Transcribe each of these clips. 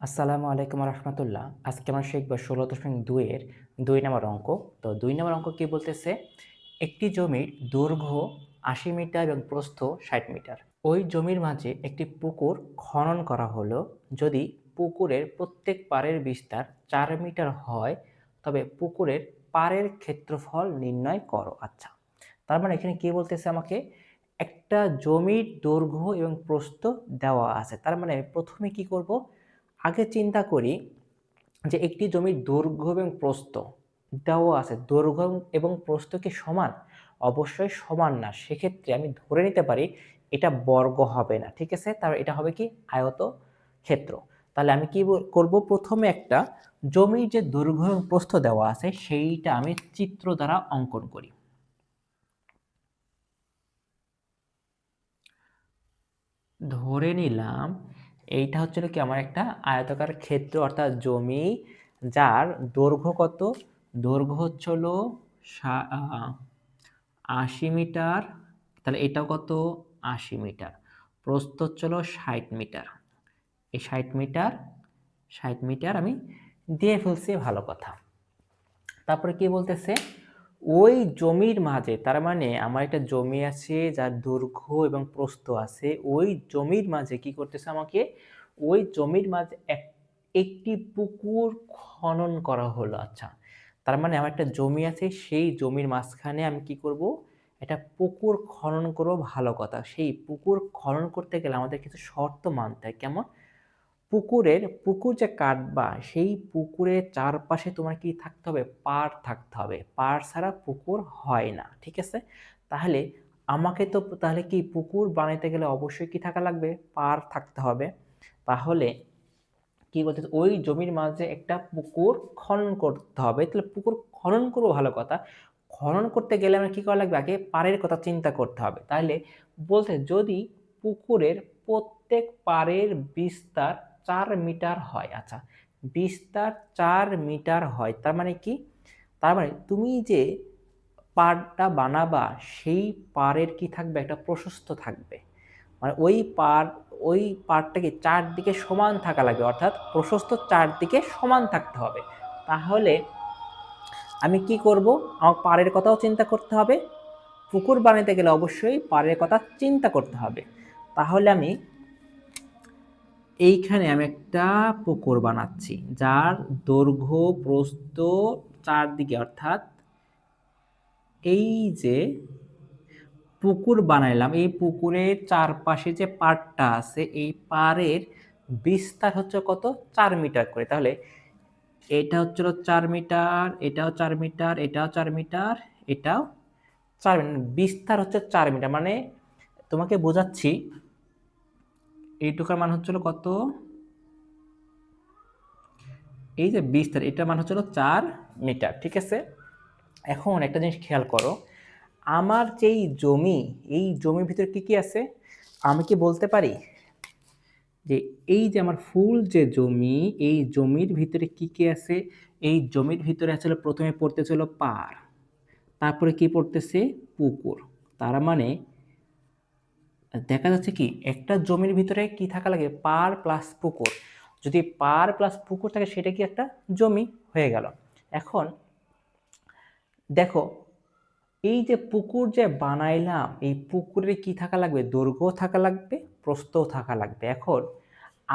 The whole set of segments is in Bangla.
আসসালামু আলাইকুম রহমতুল্লাহ। আজকে আমরা শিখব 16.2 এর 2 নম্বর অঙ্ক। তো 2 নম্বর অঙ্ক কি বলতেছে? একটি জমির দৈর্ঘ্য 80 মিটার এবং প্রস্থ 60 মিটার। ওই জমির মাঝে একটি পুকুর খনন করা হলো। যদি পুকুরের প্রত্যেক পাড়ের বিস্তার 4 মিটার হয়, তবে পুকুরের পাড়ের ক্ষেত্রফল নির্ণয় করো। আচ্ছা, তার মানে এখানে কি বলতেছে আমাকে? একটা জমির দৈর্ঘ্য এবং প্রস্থ দেওয়া আছে। তার মানে আমি প্রথমে কি করব? আগে চিন্তা করি যে একটি জমির দৈর্ঘ্য এবং প্রস্থ দেওয়া আছে। দৈর্ঘ্য এবং প্রস্থ কি সমান? অবশ্যই সমান না। সেক্ষেত্রে আমি ধরে নিতে পারি এটা বর্গ হবে না। ঠিক আছে? তাহলে এটা হবে কি? আয়তক্ষেত্র। তাহলে আমি কি করব? প্রথমে একটা জমির যে দৈর্ঘ্য এবং প্রস্থ দেওয়া আছে সেইটা আমি চিত্র দ্বারা অঙ্কন করি। ধরে নিলাম এইটা হচ্ছে কি আমার একটা আয়তাকার ক্ষেত্র, অর্থাৎ জমি, যার দৈর্ঘ্য কত? দৈর্ঘ্য হচ্ছে হলো 80 মিটার। তাহলে এটাও কত? 80 মিটার। প্রস্থ হচ্ছে হলো 60 মিটার। এই 60 মিটার আমি দিয়ে ফেলছি, ভালো কথা। তারপরে কি বলতেছে? ওই জমির মাঝে, তার মানে আমার একটা জমি আছে যার দৈর্ঘ্য এবং প্রস্থ আছে। ওই জমির মাঝে কি করতেছে আমাকে? ওই জমির মাঝে একটি পুকুর খনন করা হলো। আচ্ছা, তার মানে আমার একটা জমি আছে, সেই জমির মাঝখানে আমি কি করব? একটা পুকুর খনন করব, ভালো কথা। সেই পুকুর খনন করতে গেলে আমাদের কিছু শর্ত মানতে হয়। কেমন? পুকুর যে কাটবা, সেই পুকুরের চারপাশে তোমার কি থাকতে হবে? পাড় থাকতে হবে। পাড় ছাড়া পুকুর হয় না। ঠিক আছে? তাহলে আমাকে তো তাহলে কি পুকুর বানাইতে গেলে অবশ্যই কি থাকা লাগবে? পাড় থাকতে হবে। তাহলে কি বলতে, ওই জমির মাঝে একটা পুকুর খনন করতে হবে। তাহলে পুকুর খনন করবো, ভালো কথা। খনন করতে গেলে আমার কি করা লাগবে? আগে পাড়ের কথা চিন্তা করতে হবে। তাহলে বলতে, যদি পুকুরের প্রত্যেক পাড়ের বিস্তার 4 মিটার হয়। আচ্ছা, বিস্তার 4 মিটার হয়, তার মানে কি? তার মানে তুমি যে পাড়টা বানাবা, সেই পাড়ের কি থাকবে? একটা প্রশস্ত থাকবে। মানে ওই পাড়টাকে চারদিকে সমান থাকা লাগবে, অর্থাৎ প্রশস্ত চারদিকে সমান থাকতে হবে। তাহলে আমি কি করব? আমার পাড়ের কথাও চিন্তা করতে হবে। পুকুর বানাতে গেলে অবশ্যই পাড়ের কথা চিন্তা করতে হবে। তাহলে এইখানে আমি একটা পুকুর বানাচ্ছি, যার দৈর্ঘ্য প্রস্থ চারদিকে, অর্থাৎ এই যে পুকুর বানাইলাম, এই পুকুরের চারপাশে যে পাড়টা আছে, এই পাড়ের বিস্তার হচ্ছে কত? 4 মিটার করে। তাহলে এটা হচ্ছিল 4 মিটার, এটাও 4 মিটার, এটাও 4 মিটার, এটাও 4 মিটার। বিস্তার হচ্ছে 4 মিটার। মানে তোমাকে বোঝাচ্ছি, এইটুকার মান হচ্ছিল কত? এই যে বিস্তার, এটার মান হচ্ছিল 4 মিটার। ঠিক আছে? এখন একটা জিনিস খেয়াল করো, আমার যেই জমি, এই জমির ভিতরে কি কি আছে? আমি কি বলতে পারি যে এই যে আমার ফুল যে জমি, এই জমির ভিতরে কি কি আছে? এই জমির ভিতরে আসলে প্রথমে পড়তেছিল পাড়, তারপরে কি পড়তেছে? পুকুর। তার মানে দেখা যাচ্ছে কি একটা জমির ভিতরে কি থাকা লাগে? পাড় প্লাস পুকুর। যদি পাড় প্লাস পুকুর থাকে, সেটা কি একটা জমি হয়ে গেল। এখন দেখো, এই যে পুকুর যে বানাইলাম, এই পুকুরে কি থাকা লাগবে? দৈর্ঘ্য থাকা লাগবে, প্রস্থও থাকা লাগবে। এখন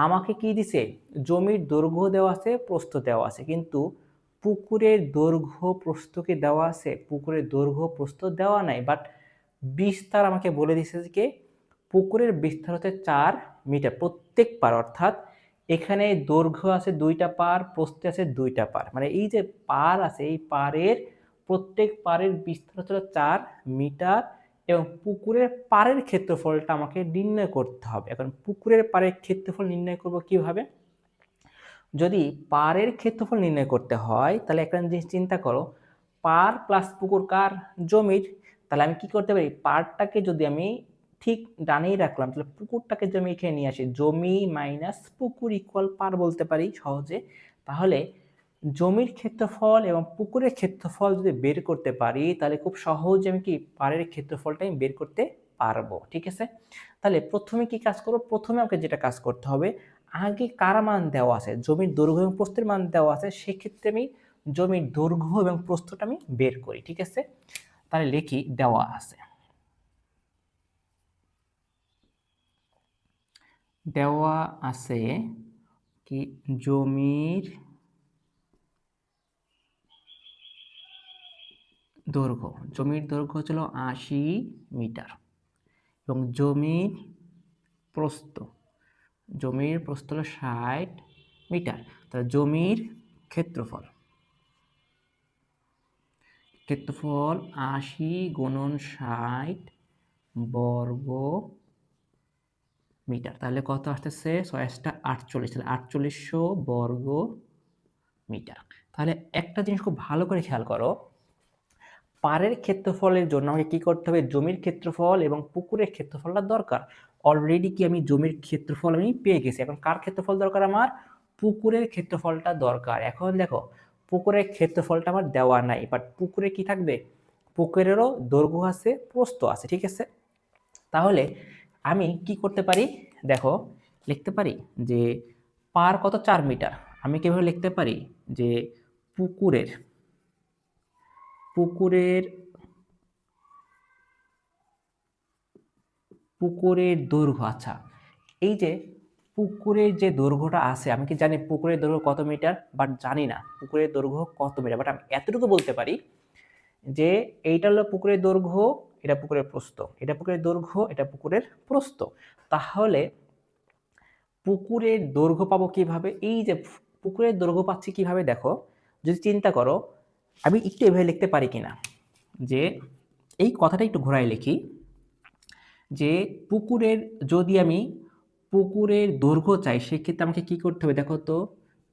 আমাকে কি দিছে? জমির দৈর্ঘ্য দেওয়া আছে, প্রস্থ দেওয়া আছে, কিন্তু পুকুরের দৈর্ঘ্য প্রস্থ কি দেওয়া আছে? পুকুরের দৈর্ঘ্য প্রস্থ দেওয়া নাই। বাট বিস্তার আমাকে বলে দিছে যে পুকুরের বিস্তার হচ্ছে 4 মিটার প্রত্যেক পার, অর্থাৎ এখানে দৈর্ঘ্য আছে 2টা পার, প্রস্থ আছে 2টা পার। মানে এই যে পার আছে, এই পারের প্রত্যেক পারের বিস্তার হচ্ছে 4 মিটার, এবং পুকুরের পাড়ের ক্ষেত্রফলটা আমাকে নির্ণয় করতে হবে। এখন পুকুরের পাড়ের ক্ষেত্রফল নির্ণয় করব কিভাবে? যদি পাড়ের ক্ষেত্রফল নির্ণয় করতে হয়, তাহলে একটা জিনিস চিন্তা করো, পাড় প্লাস পুকুর কার? জমির। তাহলে আমি কি করতে পারি? পাড়টাকে যদি আমি ঠিক ডানেই রাখলাম, তাহলে পুকুরটাকে জমি এখানে নিয়ে আসি, জমি মাইনাস পুকুর ইকুয়াল পাড় বলতে পারি সহজে। তাহলে জমির ক্ষেত্রফল এবং পুকুরের ক্ষেত্রফল যদি বের করতে পারি, তাহলে খুব সহজে আমি কি পাড়ের ক্ষেত্রফলটা আমি বের করতে পারবো। ঠিক আছে? তাহলে প্রথমে কি কাজ করব? প্রথমে আমাকে যেটা কাজ করতে হবে, আগে কার মান দেওয়া আছে, জমির দৈর্ঘ্য এবং প্রস্থের মান দেওয়া আছে, সেক্ষেত্রে আমি জমির দৈর্ঘ্য এবং প্রস্থটা আমি বের করি। ঠিক আছে, তাহলে লিখি দেওয়া আছে, দেওয়া আছে কি জমির দৈর্ঘ্য, জমির দৈর্ঘ্য ছিল 80 মিটার এবং প্রস্থ জমির প্রস্থ হলো 60 মিটার। তাহলে জমির ক্ষেত্রফল, ক্ষেত্রফল 80 গুণন 60 বর্গ মিটার। তাহলে কত আসতেছে, 6 48, তাহলে 4800 বর্গ মিটার। তাহলে একটা জিনিস খুব ভালো করে খেয়াল করো, পাড়ের ক্ষেত্রফলের জন্য আমাকে কি করতে হবে, জমির ক্ষেত্রফল এবং পুকুরের ক্ষেত্রফলটা দরকার। অলরেডি কি আমি জমির ক্ষেত্রফল আমি পেয়ে গেছি, এখন কার ক্ষেত্রফল দরকার, আমার পুকুরের ক্ষেত্রফলটা দরকার। এখন দেখো পুকুরের ক্ষেত্রফলটা আমার দেওয়া নাই, বাট পুকুরে কি থাকবে, পুকুরেরও দৈর্ঘ্য আছে প্রস্থ আছে। ঠিক আছে, তাহলে আমি কি করতে পারি, দেখো লিখতে পারি যে পার কত 4 মিটার, আমি কিভাবে লিখতে পারি যে পুকুরের পুকুরের পুকুরের দৈর্ঘ্য, আচ্ছা এই যে পুকুরের যে দৈর্ঘ্যটা আছে, আমি কি জানি পুকুরের দৈর্ঘ্য কত মিটার, বাট জানি না পুকুরের দৈর্ঘ্য কত মিটার, বাট আমি এতটুকু বলতে পারি যে এইটা হলো পুকুরের দৈর্ঘ্য, এটা পুকুরের প্রস্থ, এটা পুকুরের দৈর্ঘ্য, এটা পুকুরের প্রস্থ। তাহলে পুকুরের দৈর্ঘ্য পাবো কিভাবে, এই যে পুকুরের দৈর্ঘ্য পাচ্ছি কিভাবে, দেখো যদি চিন্তা করো, আমি একটু এভাবে লিখতে পারি কিনা, যে এই কথাটা একটু ঘোরায় লিখি, যে পুকুরের যদি আমি পুকুরের দৈর্ঘ্য চাই, সেক্ষেত্রে আমাকে কি করতে হবে, দেখো তো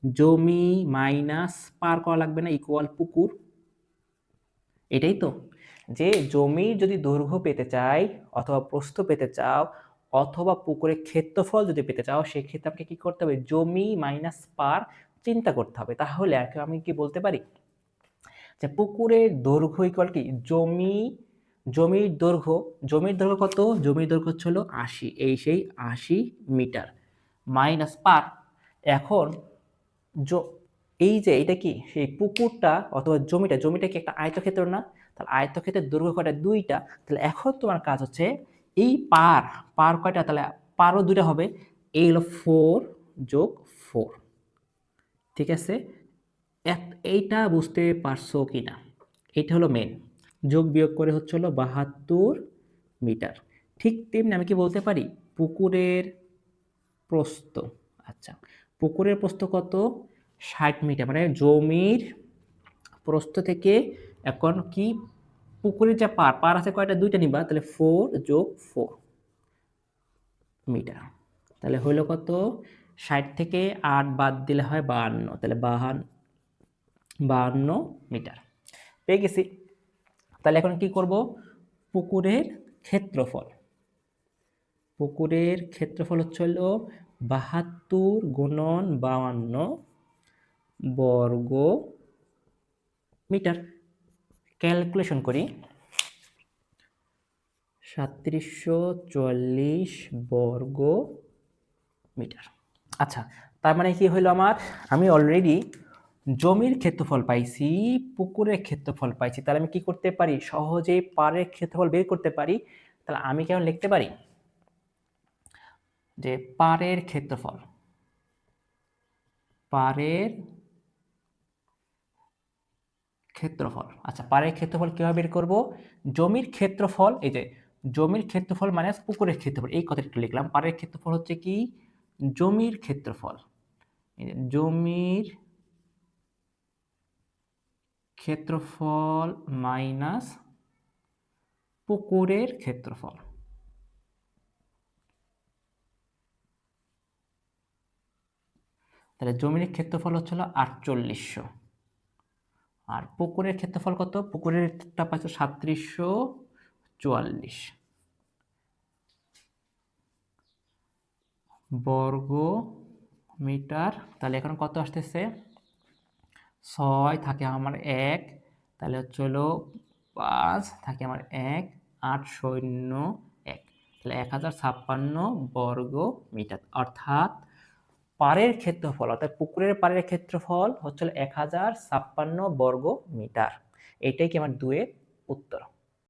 জমি মাইনাস পার করা লাগবে না, ইকুয়াল পুকুর, এটাই তো, যে জমির যদি দৈর্ঘ্য পেতে চাই অথবা প্রস্থ পেতে চাও অথবা পুকুরের ক্ষেত্রফল যদি পেতে চাও, সেক্ষেত্রে আমাকে কি করতে হবে, জমি মাইনাস পার চিন্তা করতে হবে। তাহলে আমি কি বলতে পারি যে পুকুরের দৈর্ঘ্য ইকুয়াল কি জমির দৈর্ঘ্য, জমির দৈর্ঘ্য কত, জমির দৈর্ঘ্য হলো 80, এই সেই 80 মিটার মাইনাস পার। এখন এই যে এটা কি সেই পুকুরটা অথবা জমিটা কি একটা আয়তক্ষেত্র না, তাহলে আয়তক্ষেত্রের দৈর্ঘ্য কয়টা, 2টা। তাহলে এখন তোমার কাজ হচ্ছে এই পার, পার কয়টা, তাহলে পারও 2টা হবে, এই হলো 4 যোগ 4। ঠিক আছে, এইটা বুঝতে পারছো কিনা, এটা হলো মেন, যোগ বিয়োগ করে হচ্ছে হলো 72 মিটার। ঠিক তেমনি আমি কি বলতে পারি, পুকুরের প্রস্থ, আচ্ছা পুকুরের প্রস্থ কত, 60 মিটার, মানে জমির প্রস্থ থেকে এখন কি পুকুরের যে পার, পার আছে কয়টা, 2টা নিবা, তাহলে 4 যোগ 4 মিটার। তাহলে হইলো কত, 60 থেকে 8 বাদ দিলে হয় 52, তাহলে 52 মিটার পেয়ে গেছি। তাহলে এখন কি করব, পুকুরের ক্ষেত্রফল, পুকুরের ক্ষেত্রফল হচ্ছে হলো 72 গুণন 52 বর্গ মিটার। ক্যালকুলেশন করি, 3744 বর্গ মিটার। আচ্ছা, তার মানে কি হইলো আমার, আমি অলরেডি জমির ক্ষেত্রফল পাইছি, পুকুরের ক্ষেত্রফল পাইছি, তাহলে আমি কি করতে পারি, সহজেই পাড়ের ক্ষেত্রফল বের করতে পারি। তাহলে আমি কেমন লিখতে পারি যে পাড়ের ক্ষেত্রফল, পাড়ের ক্ষেত্রফল, আচ্ছা পাড়ের ক্ষেত্রফল কিভাবে বের করব, জমির ক্ষেত্রফল, এই যে জমির ক্ষেত্রফল মানে পুকুরের ক্ষেত্রফল, এই কথাটা একটু লিখলাম, পাড়ের ক্ষেত্রফল হচ্ছে কি জমির ক্ষেত্রফল, এই যে জমির ক্ষেত্রফল মাইনাস পুকুরের ক্ষেত্রফল। তাহলে জমির ক্ষেত্রফল হচ্ছিল 4800, আর পুকুরের ক্ষেত্রফল কত, পুকুরেরটা পাচ্ছ 3744 বর্গ মিটার। তাহলে এখন কত আসতেছে, 6 থাকে আমার 1, তাহলে হচ্ছে হলো 5 থাকে আমার 1, 801, তাহলে 1056 বর্গ মিটার, অর্থাৎ পাড়ের ক্ষেত্রফল অর্থাৎ পুকুরের পাড়ের ক্ষেত্রফল হচ্ছে 1056 বর্গ মিটার। এটাই কি আমার 2 এর উত্তর।